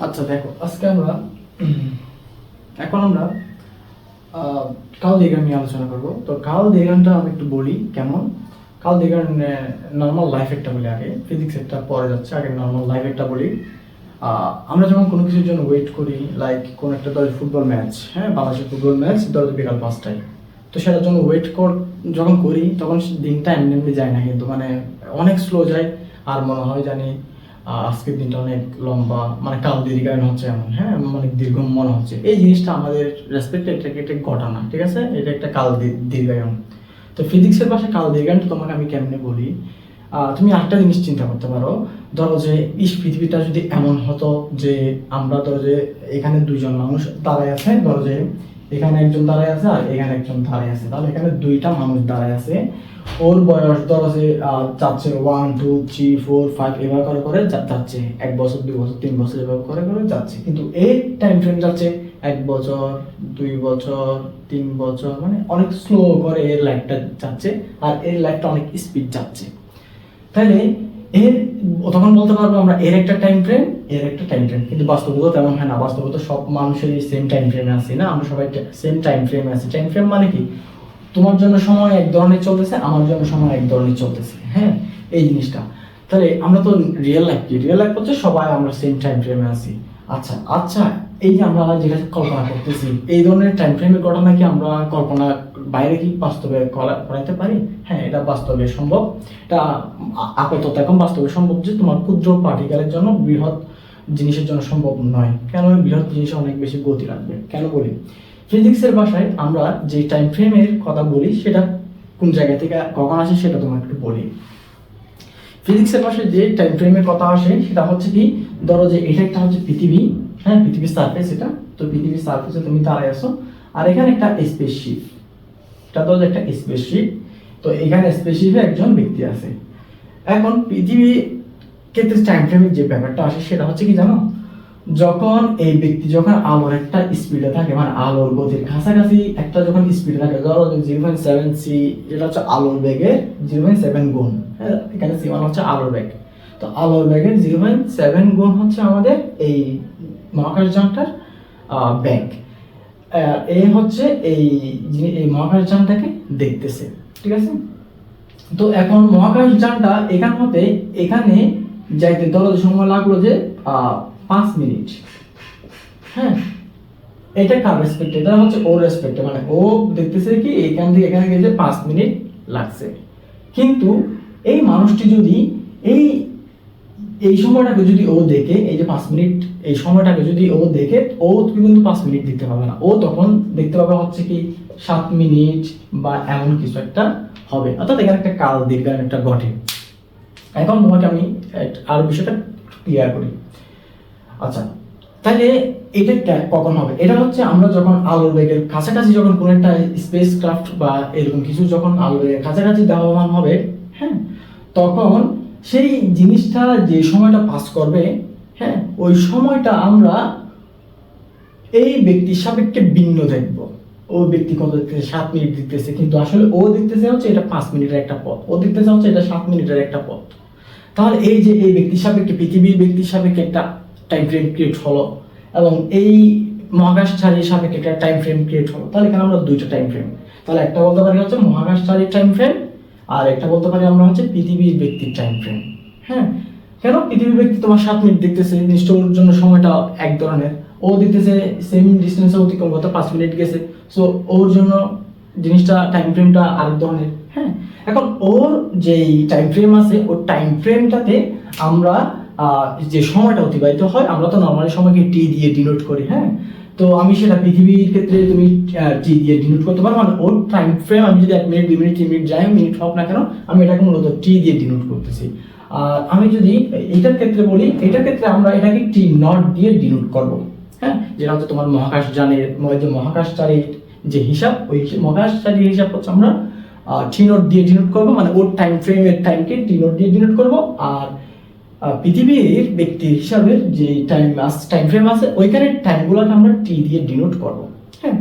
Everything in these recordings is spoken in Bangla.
আচ্ছা দেখো, আজকে আমরা এখন আমরা কার্ল সেগান নিয়ে আলোচনা করব। তো কার্ল সেগানটা আমি একটু বলি কেমন। কার্ল সেগান নর্মাল লাইফ একটা বলি, আগে ফিজিক্স একটা পরে যাচ্ছে, আগে নর্মাল লাইফ একটা বলি। আমরা যখন কোনো কিছুর জন্য ওয়েট করি, লাইক কোন একটা ধরো ফুটবল ম্যাচ, হ্যাঁ বাংলাদেশের ফুটবল ম্যাচ ধরো বিকাল 5টায়, তো সেটার জন্য যখন করি তখন দিনটা এমনি এমনি যায় না, কিন্তু মানে অনেক স্লো যায়। আর মনে হয় জানি আজকের দিনটা অনেক লম্বা, মানে কাল দীর্ঘায়ন হচ্ছে এমন, হ্যাঁ মানে দীর্ঘ মনে হচ্ছে। এই জিনিসটা আমাদের রেসপেক্টে এটাকে একটা ঘটনা, ঠিক আছে, এটা একটা কাল দীর্ঘায়ন। তো ফিজিক্সের ভাষায় কাল দীর্ঘায়নটা তোমাকে আমি কেমনে বলি। তুমি একটা জিনিস চিন্তা করতে পারো, ধরো যে পৃথিবীটা যদি এমন হতো যে আমরা ধরো যে এখানে দুইজন মানুষ দাঁড়ায় আছে, ধরো যে এখানে একজন দাঁড়ায় আছে আর এখানে একজন দাঁড়ায় আছে, তাহলে এখানে দুইটা মানুষ দাঁড়ায় আছে। ওর বয়স ধরো যে যাচ্ছে 1 2 3 4 5 এভাবে করে করে যাচ্ছে, 1 বছর 2 বছর 3 বছর এভাবে করে করে যাচ্ছে, কিন্তু এর টাইম ফ্রেম যাচ্ছে 1 বছর 2 বছর 3 বছর, মানে অনেক স্লো করে এর লাইফটা যাচ্ছে, আর এর লাইফটা অনেক স্পিড যাচ্ছে। তাহলে এর তখন বলতে পারবো আমরা এর একটা টাইম ফ্রেম, এর একটা টাইম ফ্রেম, কিন্তু বাস্তবতা তেমন হয় না। বাস্তবতা সব মানুষেরই সেম টাইম ফ্রেমে আছি না, আমরা সবাই সেম টাইম ফ্রেমে আছি। টাইম ফ্রেম মানে কি, তোমার জন্য সময় এক ধরনের চলতেছে, আমার জন্য সময় এক ধরনের চলতেছে, হ্যাঁ এই জিনিসটা। তাহলে আমরা তো রিয়েল লাইফ কি, রিয়েল লাইফ হচ্ছে সবাই আমরা সেম টাইম ফ্রেমে আছি। আচ্ছা আচ্ছা, এই যে আমরা যেটা কল্পনা করতেছি, এই ধরনের টাইম ফ্রেমের ঘটনা কি আমরা কল্পনা বাইরে কি বাস্তবে করাইতে পারি? হ্যাঁ, এটা বাস্তবে সম্ভব। এটা আপাতত এখন বাস্তবে সম্ভব যে তোমার ক্ষুদ্র পার্টিকেলের জন্য বৃহৎ জিনিসের জন্য সম্ভব নয়। কেন? বৃহৎ জিনিসে অনেক বেশি গতি রাখবে। কেন বলি, ফিজিক্সের ভাষায় আমরা যে টাইম ফ্রেমের কথা বলি সেটা কোন জায়গা থেকে কখন আসে সেটা তোমাকে একটু বলি। ফিজিক্সের ভাষায় যে টাইম ফ্রেমের কথা আসে সেটা হচ্ছে কি, ধরো যে এটা একটা হচ্ছে পৃথিবী, হ্যাঁ পৃথিবীর সারফেস এটা, তো পৃথিবীর সারফেসে তুমি দাঁড়ায় আসো, আর এখানে একটা স্পেসশিপ, এটা ধরো একটা স্পেসশিপ, তো এখানে স্পেসশিপে একজন ব্যক্তি আছে। এখন পৃথিবী ক্ষেত্রে টাইম ফ্রেমের যে ব্যাপারটা আসে সেটা হচ্ছে কি জানো, যখন এই ব্যক্তি যখন আলোর একটা স্পিডে থাকে, মানে আলোর গতির কাছাকাছি একটা যখন স্পিডে থাকে, ধরো 0.7 সি, যেটা হচ্ছে আলোর বেগের 0.7 গুণ, হ্যাঁ এখানে সি মানে হচ্ছে আলোর বেগ, তো আলোর বেগের 0.7 গুণ হচ্ছে আমাদের এই মহাকাশযানটার বেগ। এই হচ্ছে এই মহাকাশযানটাকে দেখতেছে, ঠিক আছে। তো এখন মহাকাশযানটা এখান হতে এখানে যাইতে ধরো সময় লাগলো যে 5 মিনিট, হ্যাঁ এটা কার রেসপেক্টে, এটা হচ্ছে ওর রেসপেক্টে, মানে ও দেখতেছে কি এখান থেকে এখানে গেছে 5 মিনিট লাগছে। কিন্তু এই মানুষটি যদি এই এই সময়টাকে যদি ও দেখে, এই যে 5 মিনিট এই সময়টাকে যদি ও দেখে, ও কিন্তু 5 মিনিট দেখতে পাবে না, ও তখন দেখতে পাবে হচ্ছে কি 7 মিনিট বা এমন কিছু একটা হবে, অর্থাৎ এখানে একটা কাল দীর্ঘায়ন একটা ঘটে। এখন তোমাকে আমি আর বিষয়টা ক্লিয়ার করি। আচ্ছা, তাহলে এটা কখন হবে? এটা হচ্ছে আমরা যখন আলোর বেগের কাছাকাছি, যখন কোনো একটা স্পেস ক্রাফট বা এরকম কিছু যখন আলোর বেগের কাছাকাছি ধাবমান হবে, হ্যাঁ তখন সেই জিনিসটা যে সময়টা পাস করবে, হ্যাঁ ওই সময়টা আমরা এই ব্যক্তির সাপেক্ষে ভিন্ন দেখব। ও ব্যক্তি কত দেখতেছে, 7 মিনিট দেখতেছে, কিন্তু আসলে ও দেখতেছে হচ্ছে এটা 5 মিনিটের একটা পথ, ও দেখতেছে হচ্ছে এটা 7 মিনিটের একটা পথ। তাহলে এই যে এই ব্যক্তির সাপেক্ষে, পৃথিবীর ব্যক্তির সাপেক্ষে একটা টাইম ফ্রেম ক্রিয়েট হলো, এবং এই মহাকাশচারীর সাপেক্ষে একটা টাইম ফ্রেম ক্রিয়েট হলো, তাহলে এখানে আমরা দুইটা টাইম ফ্রেম, তাহলে একটা বলতে পারি হচ্ছে মহাকাশচারীর টাইম ফ্রেম, আর একটা বলতে পারি আমরা হচ্ছে পৃথিবীর ব্যক্তির টাইম ফ্রেম। হ্যাঁ, কেন? পৃথিবীর ব্যক্তি তোমার 7 মিনিট দেখতেছে, নিশ্চয় ওর জন্য সময়টা এক ধরনের, ও দেখতেছে সেম ডিস্টেন্সে অতিক্রম করতে 5 মিনিট গেছে, সো ওর জন্য জিনিসটা টাইম ফ্রেমটা আরেক ধরনের। হ্যাঁ, এখন ওর যেই টাইম ফ্রেম আছে, ওর টাইম ফ্রেমটাতে আমরা যে সময়টা অতিবাহিত হয়, আমরা তো নর্মালি সময়কে টি দিয়ে ডিনোট করি, হ্যাঁ তো আমি সেটা পৃথিবীর ক্ষেত্রে তুমি টি দিয়ে ডিনোট করতে পারো, মানে ওর টাইম ফ্রেম আমি যদি 1 মিনিট 2 মিনিট 3 মিনিট যাই মিনিট হোক না কেন, আমি এটাকে মূলত টি দিয়ে ডিনোট করতেছি। আর আমি যদি এটার ক্ষেত্রে বলি, এটার ক্ষেত্রে আমরা এটাকে টি নট দিয়ে ডিনোট করবো, হ্যাঁ যেটা হচ্ছে তোমার মহাকাশযানের যে মহাকাশচারীর যে হিসাব, ওই মহাকাশচারীর হিসাব হচ্ছে আমরা টি নোট দিয়ে ডিনোট করবো, মানে ওর টাইম ফ্রেমের টাইমকে টি নোট দিয়ে ডিনোট করবো। আর পৃথিবীর ব্যক্তি হিসাবের যে টাইম ফ্রেম আছে, ওইখানে টাইমগুলোকে আমরা টি দিয়ে ডিনোট করবো। হ্যাঁ,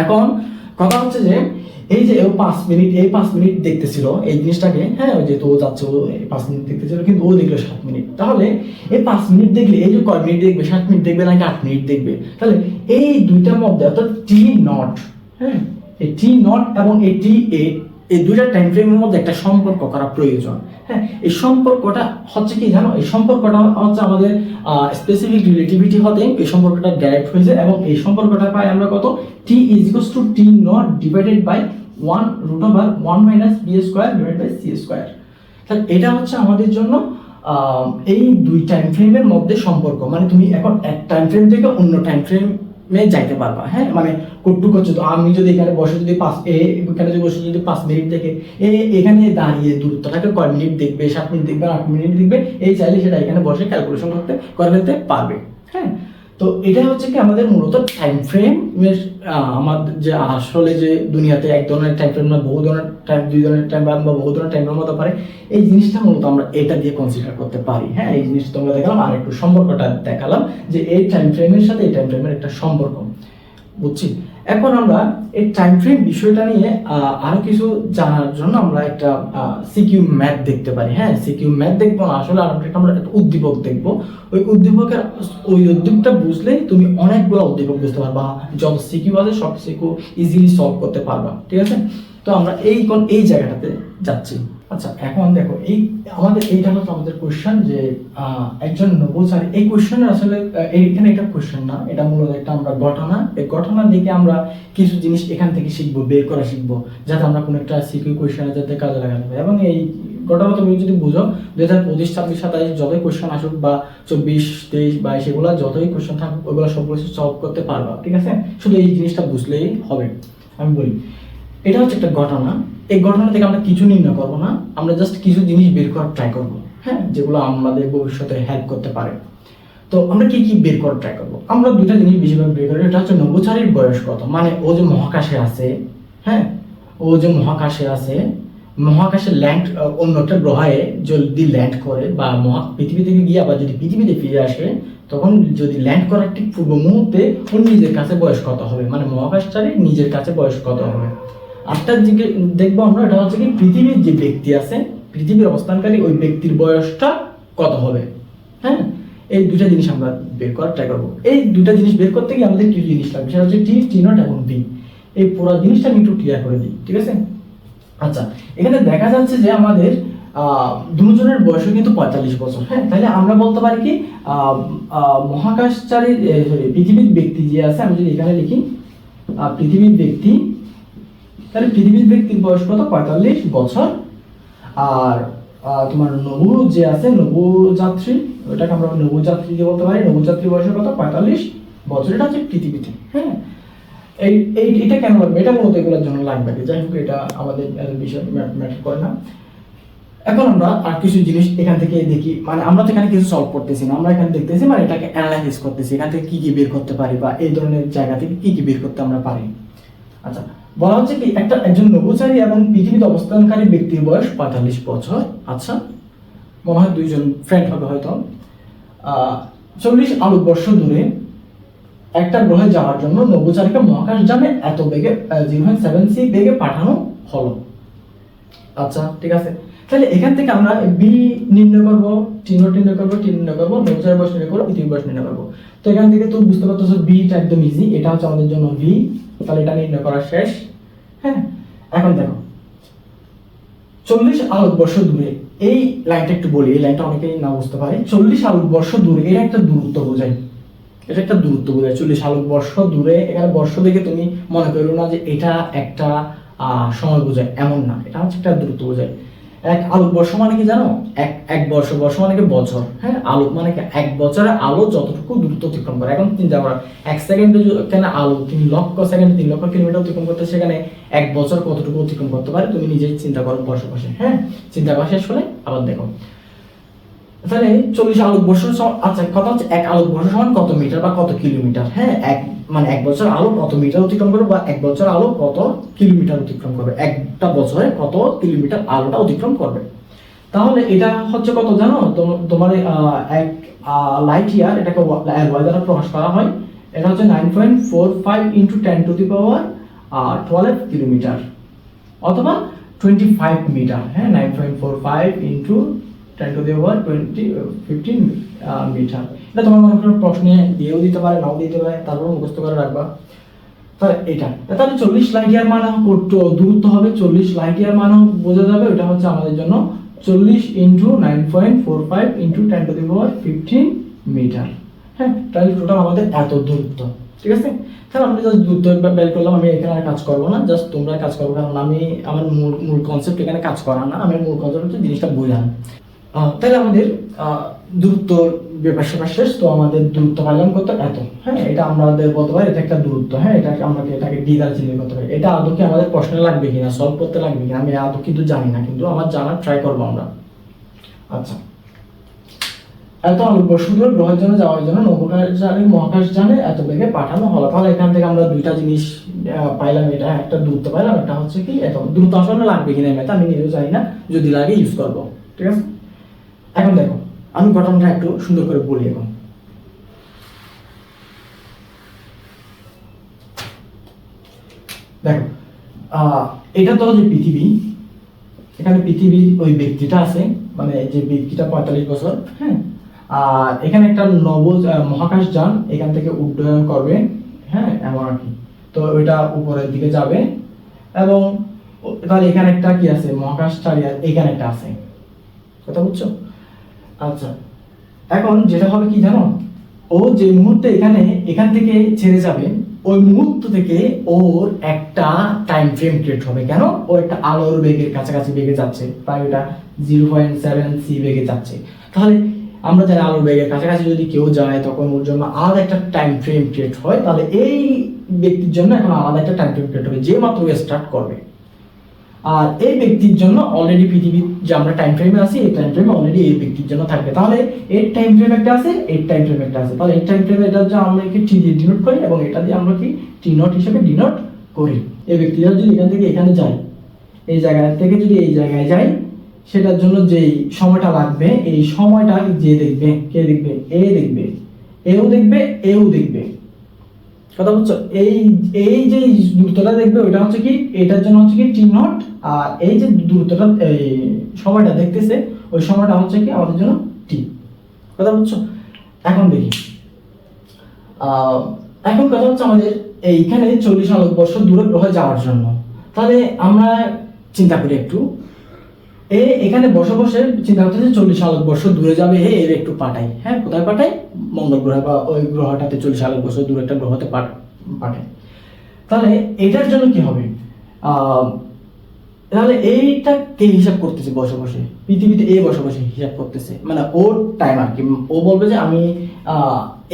এখন কথা হচ্ছে যে এই যে ও 5 মিনিট দেখতেছিল এই জিনিসটাকে, হ্যাঁ ওই যে তো ও যাচ্ছে, ও 5 মিনিট দেখতেছিল, কিন্তু ও দেখলো 7 মিনিট। তাহলে এই 5 মিনিট দেখলে এই যে কয় মিনিট দেখবে, 7 মিনিট দেখবে নাকি 8 মিনিট দেখবে? তাহলে এই দুইটার মধ্যে অর্থাৎ টি নট, হ্যাঁ এই টি নট এবং এই টি এ, এই দুইটা টাইম ফ্রেমের মধ্যে একটা সম্পর্ক করা প্রয়োজন। হ্যাঁ এই সম্পর্কটা হচ্ছে কি জানো, এই সম্পর্কটা হচ্ছে আমাদের স্পেসিফিক রিলেটিভিটি হতে এই সম্পর্কটা ডাইরেক্ট হয়েছে, এবং এই সম্পর্কটা পাই আমরা কত, T is equals to T naught divided by 1 minus B square divide by C square. তাহলে এটা হচ্ছে আমাদের জন্য এই দুই টাইম ফ্রেমের মধ্যে সম্পর্ক। মানে তুমি এখন এক টাইম ফ্রেম থেকে অন্য টাইম ফ্রেমে যাইতে পারবা। হ্যাঁ মানে কটুক হচ্ছে, তো আমি যদি এখানে বসে যদি এখানে বসে যদি 5 মিনিট দেখে এখানে দাঁড়িয়ে দূরত্বটাকে কয় মিনিট দেখবে, 7 মিনিট দেখবে, 8 মিনিট দেখবে, এই চাইলে সেটা এখানে বসে ক্যালকুলেশন করে ফেলতে পারবে। হ্যাঁ তো এটা হচ্ছে কি আমাদের মূলত টাইম ফ্রেম, আমাদের যে আসলে যে দুনিয়াতে এক ধরনের টাইম ফ্রেম না, বহু ধরনের টাইম, দুই ধরনের টাইম বা বহু ধরনের টাইম ফ্রেম হতে পারে, এই জিনিসটা মূলত আমরা এটা দিয়ে কনসিডার করতে পারি। হ্যাঁ এই জিনিসটা তোমরা দেখালাম, আর একটু সম্পর্কটা দেখালাম যে এই টাইম ফ্রেমের সাথে এই টাইম ফ্রেমের একটা সম্পর্ক, বুঝছি। এখন আমরা এই টাইম ফ্রেম বিষয়টা নিয়ে আরো কিছু জানার জন্য আমরা একটা সিকিউ ম্যাথ দেখতে পারি। হ্যাঁ সিকিউ ম্যাথ দেখবো না, আসলে আমরা একটা উদ্দীপক দেখবো। ওই উদ্দীপকটা বুঝলেই তুমি অনেকগুলো উদ্দীপক বুঝতে পারবা, যত সিকিউ আছে সব সিকিউ ইজিলি সলভ করতে পারবা, ঠিক আছে। তো আমরা এই জায়গাটাতে যাচ্ছি। আচ্ছা এখন দেখো এই আমাদের এইটা হচ্ছে আমাদের কোশ্চেন যে একজন নভোচারী, এই কোশ্চেনের আসলে এইখানে এটা কোশ্চেন না, এটা মূলত একটা আমরা ঘটনা, এই ঘটনা দেখে আমরা কিছু জিনিস এখান থেকে শিখবো, বের করা শিখবো, যাতে আমরা কোনো একটা সিকিউ কোশ্চেনে যাতে কাজে লাগাতে পারি। এবং এই ঘটনা তুমি যদি বুঝো 2025, 26, 27 যতই কোশ্চেন আসুক, বা 24, 23, 22 এগুলো যতই কোশ্চেন থাকুক, ওইগুলো সবগুলো সলভ করতে পারবা, ঠিক আছে। শুধু এই জিনিসটা বুঝলেই হবে। আমি বলি এটা হচ্ছে একটা ঘটনা, এই ঘটনা থেকে আমরা কিছু নির্ণয় করবো না, আমরা জাস্ট কিছু জিনিস বের করার ট্রাই করবো, হ্যাঁ যেগুলো আমাদের ভবিষ্যতে হেল্প করতে পারে। তো আমরা কি কি বের করার ট্রাই করবো, আমরা দুটা জিনিস বেশিরভাগ বের করি। এটা হচ্ছে নভোচারীর বয়স কত, মানে ও যে মহাকাশে আছে, হ্যাঁ ও যে মহাকাশে আছে, মহাকাশে ল্যান্ড, অন্য একটা গ্রহে যদি ল্যান্ড করে বা পৃথিবী থেকে গিয়ে আবার যদি পৃথিবীতে ফিরে আসে, তখন যদি ল্যান্ড করার ঠিক পূর্ব মুহূর্তে ওর নিজের কাছে বয়স কত হবে, মানে মহাকাশচারীর নিজের কাছে বয়স কত হবে। আরেকটা দেখবো আমরা, এটা হচ্ছে কি পৃথিবীর যে ব্যক্তি আছে, পৃথিবীর অবস্থানকারী ওই ব্যক্তির বয়সটা কত হবে। হ্যাঁ এই দুটা জিনিস আমরা বের করার ট্রাই করবো। এই দুটা জিনিস বের করতে গিয়ে আমাদের কিছু জিনিস লাগবে, সেটা হচ্ছে টি নট এবং বি। এই পুরো জিনিসটা আমি একটু ক্লিয়ার করে দিই, ঠিক আছে। আচ্ছা এখানে দেখা যাচ্ছে যে আমাদের দুজনের বয়স কিন্তু 45 বছর। হ্যাঁ তাহলে আমরা বলতে পারি কি মহাকাশচারী সরি পৃথিবীর ব্যক্তি যে আছে, আমি যদি এখানে লিখি পৃথিবীর ব্যক্তি, তাহলে পৃথিবীর ব্যক্তির বয়স কত, 45 বছর। আর তোমার নভু যে আছে, নভোযাত্রী, ওটাকে আমরা নভোযাত্রী দিয়ে বলতে পারি, নভোযাত্রী বয়স কত, 45 বছর। এটা হচ্ছে পৃথিবীতে। হ্যাঁ এটা কেন লাগবে, এটা মূলত এগুলোর জন্য লাগবে, যাই হোক এটা আমাদের বিষয় ম্যাটার করে না। এখন আমরা আর কিছু জিনিস এখান থেকে দেখি, মানে আমরা তো এখানে কিছু সলভ করতেছি না, আমরা এখানে দেখতেছি, মানে এটাকে অ্যানালাইসিস করতেছি, এখান থেকে কি কি বের করতে পারি, বা এই ধরনের জায়গা থেকে কি কি বের করতে আমরা পারি। আচ্ছা বলা হচ্ছে কি একজন নভোচারী এবং পৃথিবীতে অবস্থানকারী ব্যক্তির বয়স 45 বছর। আচ্ছা মনে হয় দুইজন ফ্রেন্ড হবে হয়তো। 40 আলোকবর্ষ দূরে একটা গ্রহে যাওয়ার জন্য নভোচারীকে মহাকাশযানে এত বেগে 0.7c বেগে পাঠানো হলো। আচ্ছা ঠিক আছে, তাহলে এখান থেকে আমরা বি নির্ণয় করবো, টি নট নির্ণয় করবো, টি নির্ণয় করবো, নভোচারীর বয়স নির্ণয় করবো, পৃথিবীর বয়স নির্ণয় করবো। তো এখান থেকে তুমি বুঝতে পারতেছো বিটা একদম ইজি, এটা হচ্ছে আমাদের জন্য ভি। তাহলে এটা নির্ণয় করা শেষ। হ্যাঁ এখন দেখো 40 আলোকবর্ষ দূরে, এই লাইনটা একটু বলি, এই লাইনটা অনেকেই না বুঝতে পারে। 40 আলোকবর্ষ দূরে এটা একটা দূরত্ব বোঝায়, এটা একটা দূরত্ব বোঝায়। 40 আলোকবর্ষ দূরে, এখানে বর্ষ দেখে তুমি মনে করো না যে এটা একটা সময় বোঝায়, এমন না, এটা হচ্ছে একটা দূরত্ব বোঝায়। এক আলোকবর্ষ মানে কি জানো, এক বর্ষ, বর্ষ মানে কি বছর। হ্যাঁ আলোক মানে কি এক বছরে আলো যতটুকু দূরত্ব অতিক্রম করে। এখন চিন্তা করো 1 সেকেন্ডে কেন আলো 3 লক্ষ সেকেন্ডে 3 লক্ষ কিলোমিটার অতিক্রম করতে, সেখানে এক বছর কতটুকু অতিক্রম করতে পারে তুমি নিজেই চিন্তা করো বসে বসে। হ্যাঁ চিন্তা করা শেষ হলে আবার দেখো, তাহলে 40 আলোকবর্ষ। আচ্ছা কথা হচ্ছে 1 আলোকবর্ষ সমান কত মিটার বা কত কিলোমিটার। হ্যাঁ মানে 1 বছর আলো কত মিটার অতিক্রম করবে, বা 1 বছর আলো কত কিলোমিটার অতিক্রম করবে, একটা বছরে কত কিলোমিটার আলোটা অতিক্রম করবে। তাহলে এটা হচ্ছে কত জানো, তোমার 1 লাইট ইয়ার, এটাকে ওয়াই দ্বারা প্রকাশ করা হয়। এটা হচ্ছে 9.45 × 10⁻⁴ কিলোমিটার অথবা 25 মিটার, হ্যাঁ 9.45 ইন্টু 10⁻15 মিটার। এটা তোমার মনে করো প্রশ্নে দিয়েও দিতে পারে, নাও দিতে পারে, তারপর মুখস্থ করে রাখবা। তাহলে এটা তাহলে 40 লাইট ইয়ার মানে দূরত্ব হবে 40 লাইট ইয়ার মানে বোঝা যাবে এটা হচ্ছে আমাদের জন্য 40 ইন্টু 9.45 ইন্টু 10⁻15 মিটার। হ্যাঁ, তাহলে টোটাল আমাদের এত দূরত্ব। ঠিক আছে, তাহলে আমরা জাস্ট দূরত্ব বের করলাম। আমি এখানে আর কাজ করবো না, জাস্ট তোমরা কাজ করবো, কারণ আমি আমার মূল কনসেপ্ট এখানে কাজ করা না, আমার মূল কনসেপ্ট হচ্ছে জিনিসটা বোঝানো। তাহলে আমাদের দূরত্বর ব্যাপার স্যাপার শেষ। তো আমাদের দূরত্ব পাইলাম কত, এত। হ্যাঁ, এটা আমাদের বলতে পারি এটা একটা দূরত্ব। হ্যাঁ, এটা আমরা এটাকে ডি দ্বারা চিহ্নিত করতে পারি। এটা আদৌ কি আমাদের প্রশ্নে লাগবে কিনা, সলভ করতে লাগবে কিনা আমি আদৌ কিন্তু জানি না, কিন্তু আমার জানার ট্রাই করবো আমরা। আচ্ছা, এত আলোকবর্ষ দূরে গ্রহের জন্য যাওয়ার জন্য মহাকাশযানে এত বেগে পাঠানো হলো। তাহলে এখান থেকে আমরা দুইটা জিনিস পাইলাম, এটা একটা দূরত্ব পাইলাম, একটা হচ্ছে কি এত দূরত্ব আসলে লাগবে কিনা আমি নিজেও জানি না, যদি লাগে ইউজ করবো। ঠিক আছে, এখন দেখো আমি ঘটনাটা একটু সুন্দর করে বলি। এখন দেখো, এটা ধরো যে পৃথিবী, এখানে পৃথিবীর ওই ব্যক্তিটা আছে, মানে যে ব্যক্তিটা 45 বছর। হ্যাঁ, আর এখানে একটা মহাকাশযান এখান থেকে উড্ডয়ন করবে। হ্যাঁ, এমন আর কি। তো ওইটা উপরের দিকে যাবে, এবং তাহলে এখানে একটা কি আছে, মহাকাশচারী এখানে একটা আছে। কথা বুঝছো? আচ্ছা, এখন যেটা হবে কি জানো, ও যে মুহূর্তে এখান থেকে ছেড়ে যাবে, ওই মুহূর্ত থেকে ওর একটা টাইম ফ্রেম ক্রিয়েট হবে। কেন? ও একটা আলোর বেগের কাছাকাছি বেগে যাচ্ছে, প্রায় ওটা 0.7 সি বেগে যাচ্ছে। তাহলে আমরা জানি আলোর বেগের কাছাকাছি যদি কেউ যায় তখন ওর জন্য আলাদা একটা টাইম ফ্রেম ক্রিয়েট হয়। তাহলে এই ব্যক্তির জন্য এখন আলাদা একটা টাইম ফ্রেম ক্রিয়েট হবে যে মাত্র স্টার্ট করবে। আর এই ব্যক্তির জন্য অলরেডি পৃথিবীর যে আমরা টাইম ফ্রেমে আছি, এই টাইম ফ্রেমে অলরেডি এই ব্যক্তির জন্য থাকবে। তাহলে এর টাইম ফ্রেম একটা আছে, এর টাইম ফ্রেম একটা আছে। তাহলে এর টাইম ফ্রেমে এটা হচ্ছে আমরা কি টি দিয়ে ডিনোট করি, এবং এটা দিয়ে আমরা কি টি নট হিসেবে ডিনোট করি। এই ব্যক্তিরা যদি এখান থেকে এখানে যায়, এই জায়গা থেকে যদি এই জায়গায় যায়, সেটার জন্য যেই সময়টা লাগবে, এই সময়টা যে দেখবে, কে দেখবে? এ দেখবে, এও দেখবে, এও দেখবে। কথা বুঝছো? এই যে দূরত্বটা দেখবে ওইটা হচ্ছে কি, এটার জন্য হচ্ছে কি টি নট, আর এই যে দূরত্বটা এই সময়টা দেখতেছে ওই সময়টা হচ্ছে কি আমাদের জন্য টি। কথা বুঝছো? এখন দেখি, এখন কথা হচ্ছে আমাদের এইখানে 40 আলোকবর্ষ দূরে গ্রহে যাওয়ার জন্য। তাহলে আমরা চিন্তা করি একটু, এখানে বসে বসে চিন্তা করতেছে 40 আলোকবর্ষ দূরে যাবে, এর একটু পাঠাই। হ্যাঁ, কোথায় পাঠাই? মঙ্গল গ্রহে বা ওই গ্রহটাতে 40 আলোকবর্ষ দূরে একটা গ্রহতে পাঠাই। তাহলে এটার জন্য কি হবে? তাহলে এইটা কে হিসাব করতেছে বসে বসে? পৃথিবীতে বসে বসে হিসাব করতেছে, মানে ওর টাইম আর কি। ও বলবে যে আমি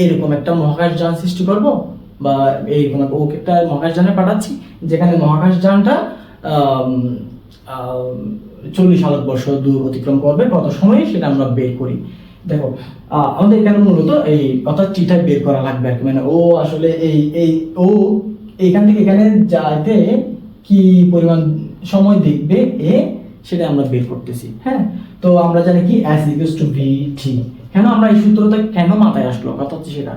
এরকম একটা মহাকাশযান সৃষ্টি করব, বা এইরকম একটা মহাকাশযানে পাঠাচ্ছি, যেখানে মহাকাশযানটা 40 আলোকবর্ষ দূর অতিক্রম করবে, কত সময়ে সেটা আমরা বের করি। দেখো, আমাদের এখানে মূলত এই অর্থাৎ টিটা বের করা লাগবে আর কি। মানে ও আসলে ও এইখান থেকে এখানে যাইতে কি পরিমাণ সময় দেখবে সেটা আমরা বের করতেছি। হ্যাঁ, তো আমরা জানি কি S=VT। কেন আমরা এই সূত্রটা কেন মাথায় আসলো, কথা হচ্ছে সেটা।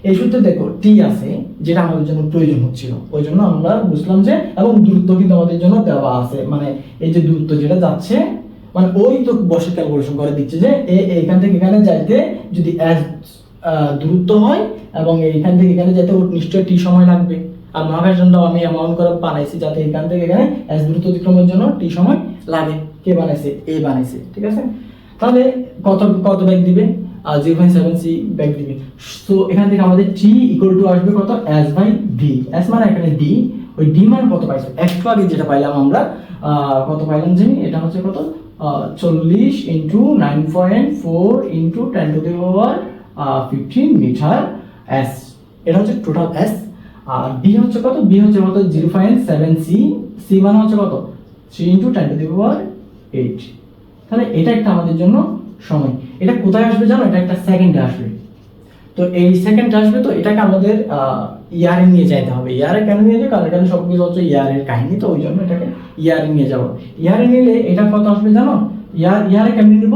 এই সূত্রে দেখো টি আছে, যেটা আমাদের জন্য প্রয়োজন হচ্ছিল, ওই জন্য আমরা বুঝলাম যে, এবং দূরত্ব কিন্তু আমাদের জন্য দেওয়া আছে। মানে এই যে দূরত্ব যেটা যাচ্ছে, মানে ওই তো বসে ক্যালকুলেশন করে দিচ্ছে যে এইখান থেকে এখানে যাইতে যদি S দূরত্ব হয়, এবং এইখান থেকে এখানে যাইতে ওর নিশ্চয়ই টি সময় লাগবে। আর মহাকাশযানটাও আমি এমন করে বানাইছি যাতে এখান থেকে এখানে S দূরত্ব অতিক্রমের জন্য টি সময় লাগে। কে বানাইছে? বানাইছে। ঠিক আছে, তাহলে কত ব্যাগ দিবে? 0.7 সি ব্যাগ দিবে। তো এখান থেকে আমাদের টি ইকুয়াল টু আসবে কত? S/v। S মানে এখানে d, ওই d মান কত পাইছো? একটু আগে যেটা পাইলাম আমরা, কত পাইলাম জানি? এটা হচ্ছে কত? 40 ইন্টু 9.4 ইন্টু 10⁻15 মিটার S। এটা হচ্ছে টোটাল S। আর b হচ্ছে কত? b হচ্ছে কত? 0.7 সি। সি মানে হচ্ছে কত? 3 ইন্টু 10⁸। তাহলে এটা একটা আমাদের জন্য সময়। এটা কোথায় আসবে জানো? এটা একটা সেকেন্ডে আসবে। তো এই সেকেন্ড আসবে, তো এটাকে আমাদের ইয়ারে নিয়ে যেতে হবে। ইয়ারে কেন নিয়ে যাবে? কারণ এখানে সবকিছু হচ্ছে ইয়ারের কাহিনী, তো ওই জন্য এটাকে ইয়ারে নিয়ে যাব। ইয়ারে নিলে এটা কত আসবে জানো? ইয়ারে কেমনি নিব?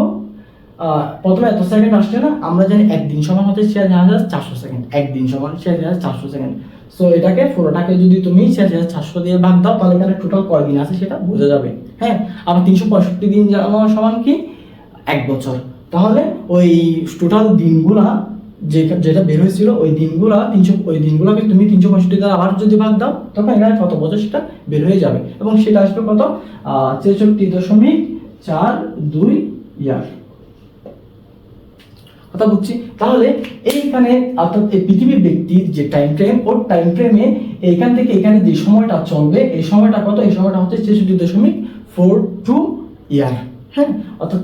প্রথমে এত সেকেন্ড আসছে না, আমরা জানি একদিন সমান হচ্ছে 46,400 সেকেন্ড। একদিন সমান 46,400 সেকেন্ড। সো এটাকে পুরোটাকে যদি তুমি 6,400 দিয়ে ভাগ দাও তাহলে এখানে টোটাল কয় দিন আছে সেটা বোঝা যাবে। হ্যাঁ, আবার 365 দিন সমান কি 1 বছর। তাহলে ওই টোটাল দিনগুলা যেটা বের হয়েছিল ওই দিনগুলোকে তুমি 365 দ্বারা আবার যদি ভাগ দাও তখন এখানে কত বছর সেটা বের হয়ে যাবে এবং সেটা আসবে কত 63.42 ইয়ার। কথা বুঝছি? তাহলে এইখানে অর্থাৎ এই পৃথিবীর ব্যক্তির যে টাইম ফ্রেম, ওর টাইম ফ্রেমে এইখান থেকে এখানে যে সময়টা চলবে এই সময়টা কত? এই সময়টা হচ্ছে 63.42 ইয়ার। হ্যাঁ, অর্থাৎ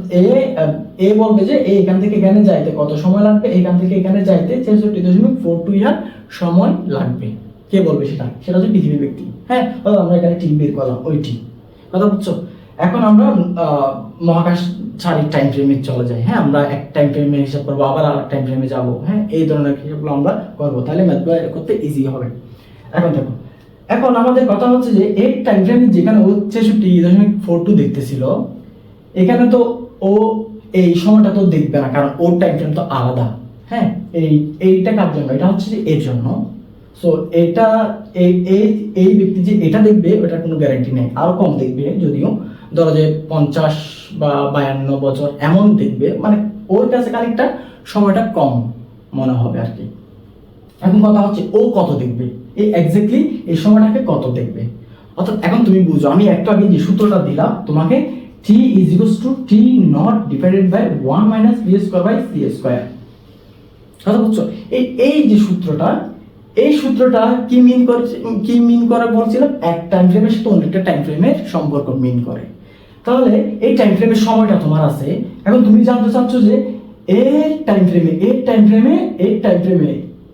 এ বলবে যে এখান থেকে এখানে যাইতে কত সময় লাগবে, এখান থেকে এখানে যাইতে 63.42 ইয়ার সময় লাগবে। কে বলবে সেটা? সেটা হচ্ছে পৃথিবীর ব্যক্তি। হ্যাঁ, আমরা এখানে টি বের করলাম, ওই টি। কথা বুঝছো? এখন আমরা মহাকাশ চারির টাইম ফ্রেমে চলে যাই। হ্যাঁ, আমরা এক টাইম ফ্রেমে হিসাব করবো, আবার আরেক টাইম ফ্রেমে যাবো। হ্যাঁ, এই ধরনের হিসাবগুলো আমরা করবো, তাহলে ম্যাথগুলো করতে ইজি হবে। এখন দেখো, এখন আমাদের কথা হচ্ছে যে এই টাইম ফ্রেমে যেখানে ও 63.42 দেখতেছিল, এখানে তো ও এই সময়টা তো দেখবে না, কারণ ওর টাইম ফ্রেম তো আলাদা। হ্যাঁ, এইটা কার জন্য? এটা হচ্ছে যে এর জন্য। সো এটা এই ব্যক্তি যে এটা দেখবে ওটার কোনো গ্যারান্টি নেই, আরো কম দেখবে। যদিও ধরো যে 50 বা 52 বছর এমন দেখবে, মানে ওর কাছে খানিকটা সময়টা কম মনে হবে আর কি। এখন কথা হচ্ছে ও কত দেখবে, এই এক্স্যাক্টলি এই সময়টাকে কত দেখবে। অর্থাৎ এখন তুমি বুঝো, আমি একটু আগে যে সূত্রটা দিলাম তোমাকে, t = t not divided by 1 minus b square by c square। কথা বুঝছো? এই যে সূত্রটা, এই সূত্রটা কি মিন করে বলছিলাম, এক টাইম ফ্রেমের সাথে অন্য একটা টাইম ফ্রেমের সম্পর্ক মিন করে। তাহলে এই টাইম ফ্রেমের সময়টা তোমার আছে, এখন তুমি জানতে চাচ্ছ যে এর টাইম ফ্রেমে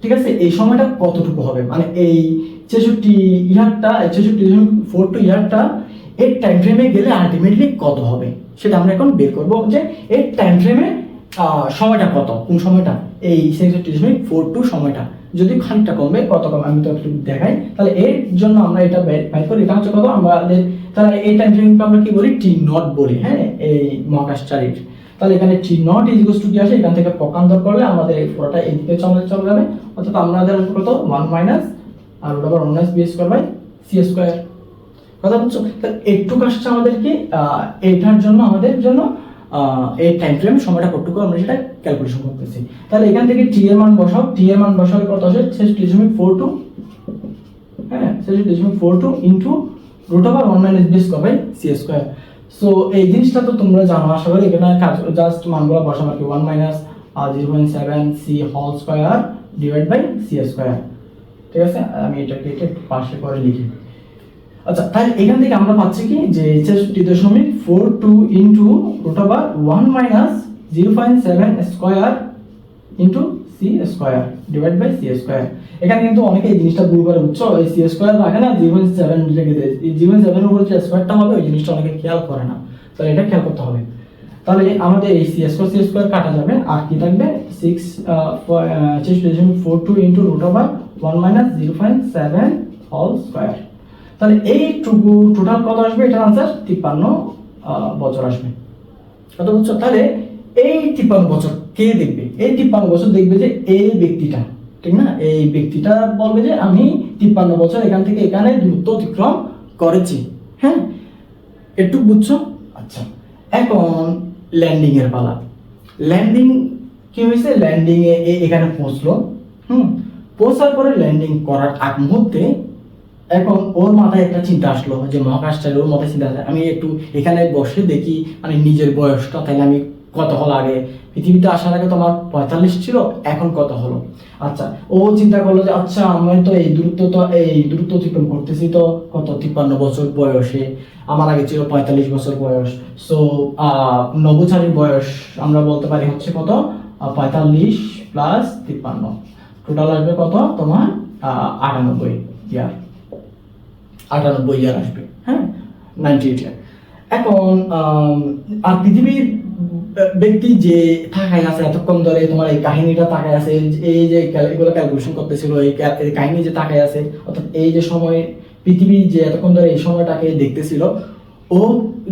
ঠিক আছে এই সময়টা কতটুকু হবে, মানে এই 63.42 ইয়ারটা এর টাইম ফ্রেমে গেলে আলটিমেটলি কত হবে সেটা আমরা এখন বের করব, যে এর টাইম ফ্রেমে সময়টা কত, কোন সময়টা, এই 63.42 সময়টা যদি খানিকটা কমবে, কত কমবে আমি তো একটু দেখাই। তাহলে এর জন্য আমরা এটা বের করি, এটা হচ্ছে কত আমাদের, তাহলে এই টাইম ফ্রেমকে আমরা কি বলি, টি নট বলি। হ্যাঁ, এই মহাকাশচারীর। তাহলে এখানে টি নট = কি আসে, এখান থেকে পক্ষান্তর করলে আমাদের এই পুরোটা এইদিকে চলে যাবে, অর্থাৎ আমাদের কত 1 মাইনাস আর ওটা আবার 1 b square by c square. কথা বুঝছো? তাহলে একটু আসছে আমাদেরকে এইটার জন্য আমাদের জন্য এই টাইম ফ্রেম সময়টা কতটুকু আমরা সেটা ক্যালকুলেশন করতেছি। তাহলে এখান থেকে টি এর মান বসাও, টি এর মান বসালে কত আসে 63.42। হ্যাঁ, 63.42 into √1 - b square by c square. So এই জিনিসটা তো তোমরা জানো আশা করি, এখানে জাস্ট মানগুলো বসাবো কি 1 - 0.7 c whole square divide by c square. ঠিক আছে, আমি এটাকে পাশে করে লিখি। আচ্ছা, তাহলে এখান থেকে আমরা পাচ্ছি কি যে 63.42 into √1 - 0.7 square into c square divide by c square. এখানে কিন্তু অনেকে এই জিনিসটা ভুল করে, বুঝছো? এই c স্কয়ার রাখে না, 0.7 রেখে দেয়। এই 0.7 এর উপরে যে স্কয়ারটা হবে ওই জিনিসটা অনেকে খেয়াল করে না, তো এটা খেয়াল করতে হবে। তাহলে আমাদের এই c স্কয়ার কাটা যাবে, আর কি থাকবে 63.42 ইনটু √1 - 0.7 হোল স্কয়ার। তাহলে এইটুকু টোটাল কত আসবে, এটার আনসার 53 বছর আসবে। কত বুঝছো? তাহলে এই 53 বছর কে দেখবে? এই 53 বছর দেখবে যে এই ব্যক্তিটা, ঠিক না? এই ব্যক্তিটা বলবে যে আমি 53 বছর এখান থেকে এখানে দূরত্ব অতিক্রম করেছি। হ্যাঁ, একটু বুঝছো? আচ্ছা, এখন ল্যান্ডিং এর পালা। ল্যান্ডিং কি হয়েছে, ল্যান্ডিং এ এখানে পৌঁছলো। পৌঁছার পরে ল্যান্ডিং করার আগ মুহূর্তে এখন ওর মাথায় একটা চিন্তা আসলো, যে মহাকাশচারী, ওর মাথায় চিন্তা আসে আমি একটু এখানে বসে দেখি মানে নিজের বয়সটা, তাহলে আমি কত হলো, আগে পৃথিবীতে আসার আগে তোমার 45 ছিল, এখন কত হলো। আচ্ছা, ও চিন্তা করলো যে আচ্ছা আমি তো এই দূরত্ব অতিক্রম করতেছি তো কত 53 বছর বয়সে, আমার আগে ছিল 45 বছর বয়স। সো নভোচারীর বয়স আমরা বলতে পারি হচ্ছে কত 45 প্লাস 53, টোটাল আসবে কত তোমার 98 ইয়ার। 98 ইয়ার আসবে। হ্যাঁ, 98 ইয়ার। এখন আর পৃথিবীর ব্যক্তি যে তাকায় আছে এতক্ষণ ধরে, তোমার এই কাহিনীটা তাকায় আছে, এই যে এগুলো ক্যালকুলেশন করতেছিল, এই কাহিনী যে তাকায় আছে, অর্থাৎ এই যে সময় পৃথিবী যে এতক্ষণ ধরে এই সময়টাকে দেখতেছিল, ও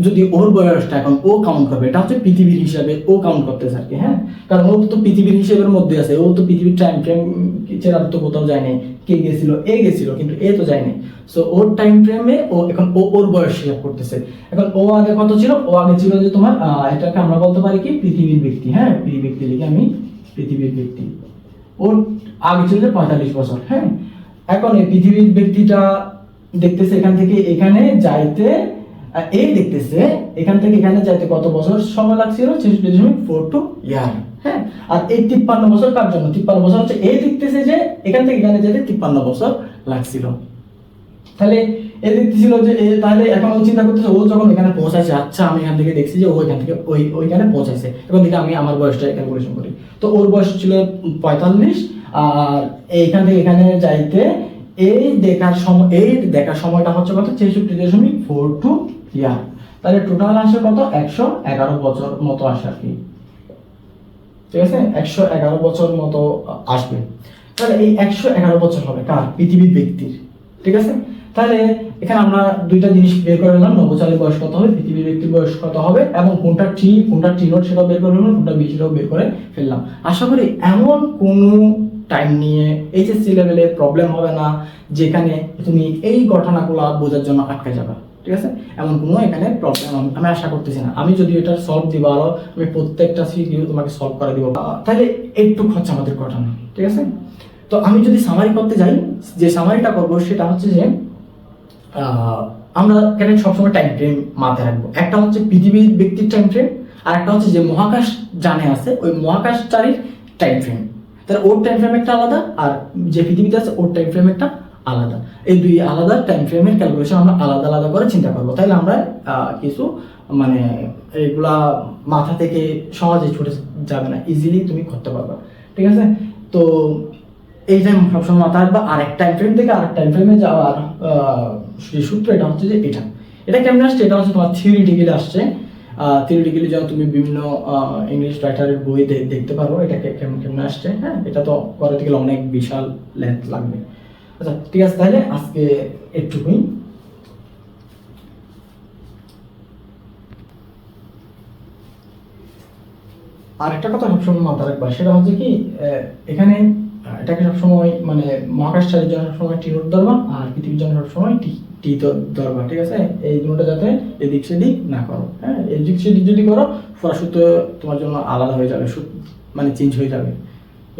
যদি ওর বয়সটা এখন ও কাউন্ট করবে, এটা হচ্ছে পৃথিবীর হিসাবে ও কাউন্ট করতেছে আর কি। হ্যাঁ, কারণ ও তো পৃথিবীর হিসেবের মধ্যে আছে, ও তো পৃথিবীর টাইম ফ্রেম ছেড়ে তো কোথাও যায় নাই, কে গেছিল, এ গেছিল, কিন্তু এ তো যায়নি। সো ওর টাইম ফ্রেমে ও এখন ওর বয়স হিসাব করতেছে। এখন ও আগে কত ছিল? ও আগে ছিল যে তোমার এটাকে আমরা বলতে পারি কি পৃথিবীর ব্যক্তি, হ্যাঁ পৃথিবীর ব্যক্তি লিখে আমি পৃথিবীর ব্যক্তি। ওর আগে ছিল যে 45 বছর, হ্যাঁ। এখন এই পৃথিবীর ব্যক্তিটা দেখতেছে এখান থেকে এখানে যাইতে, এই দেখতেছে এখান থেকে এখানে যাইতে কত বছর সময় লাগছিল? 66.42 ইয়ার, হ্যাঁ। আর এই 53 বছর কার জন্য? 53 বছর হচ্ছে এই দেখতেছে যে এখান থেকে এখানে যেতে 53 বছর লাগছিল। তাহলে এ দেখতেছিল যে তাহলে এখন ও চিন্তা করতেছে ও যখন এখানে পৌঁছাইছে, আচ্ছা আমি এখান থেকে দেখছি যে ও এখান থেকে ওইখানে পৌঁছাইছে, এখন থেকে আমি আমার বয়সটা ক্যালকুলেশন করি। তো ওর বয়স ছিল 45, আর এইখান থেকে এখানে যাইতে এই দেখার সময়টা হচ্ছে কত? 66.42 ইয়ার। তাহলে টোটাল আসে কত? 111 বছর মতো আসে আর কি, ঠিক আছে? 111 বছর মতো আসবে। তাহলে এই 111 বছর হবে কার? পৃথিবীর ব্যক্তির, ঠিক আছে? তাহলে এখানে আমরা দুইটা জিনিস বের করে নিলাম, নভোচারীর বয়স কত হবে, পৃথিবীর ব্যক্তির বয়স কত হবে, এবং কোনটা টি কোনটা টি নোট সেটাও বের করে নিলাম, কোনটা বি সেটাও বের করে ফেললাম। আশা করি এমন কোনো টাইম নিয়ে এইচএসসি লেভেলে প্রবলেম হবে না যেখানে তুমি এই ঘটনাগুলো বোঝার জন্য আটকে যাবে, ঠিক আছে? এমন কোনো এখানে প্রবলেম আমি আশা করতেছি না। আমি যদি এটা সলভ দিব, আরো আমি প্রত্যেকটা সিকিউ তোমাকে সলভ করে দিব, তাহলে একটু হচ্ছে আমাদের ঘটনা, ঠিক আছে? তো আমি যদি সামারি করতে যাই, যে সামারিটা করবো সেটা হচ্ছে যে আমরা এখানে সবসময় টাইম ফ্রেম মাথায় রাখবো। একটা হচ্ছে পৃথিবীর ব্যক্তির টাইম ফ্রেম, আর একটা হচ্ছে যে মহাকাশ জানে আছে ওই মহাকাশচারীর টাইম ফ্রেম। তাহলে ওর টাইম ফ্রেম একটা আলাদা, আর যে পৃথিবীতে আছে ওর টাইম ফ্রেম একটা আলাদা। এই দুই আলাদা টাইম ফ্রেমের ক্যালকুলেশন আমরা আলাদা আলাদা করে চিন্তা করবো। তাইলে আমরা কিছু মানে এগুলা মাথা থেকে সহজে ছুটে যাবে না, ইজিলি তুমি করতে পারবে, ঠিক আছে? তো এই টাইম সবসময় মাথায় রাখবা। আর এক টাইম ফ্রেম থেকে আরেক টাইম ফ্রেমে যাওয়ার সূত্র এটা হচ্ছে যে এটা কেমন আসছে? এটা হচ্ছে তোমার থিওরিটিক্যালি আসছে। থিওরিটিক্যালি যখন তুমি বিভিন্ন ইংলিশ রাইটারের বই দেখতে পারো এটাকে কেমন আসছে, হ্যাঁ। এটা তো করতে গেলে অনেক বিশাল লেন্থ লাগবে। আচ্ছা ঠিক আছে, তাহলে আজকে একটুকুই। আর একটা কথা সবসময় মাথায় রাখবা, সেটা হচ্ছে কি এখানে এটাকে সবসময় মানে মহাকাশচারীর জন্য সবসময় টি নোট ধরবা, আর পৃথিবীর জন্য সবসময় টি ধরবা, ঠিক আছে? এই দুটোটা যাতে এদিক সেদিক না করো, হ্যাঁ। এদিক সেদিক যদি করো পুরো সূত্র তোমার জন্য আলাদা হয়ে যাবে, মানে চেঞ্জ হয়ে যাবে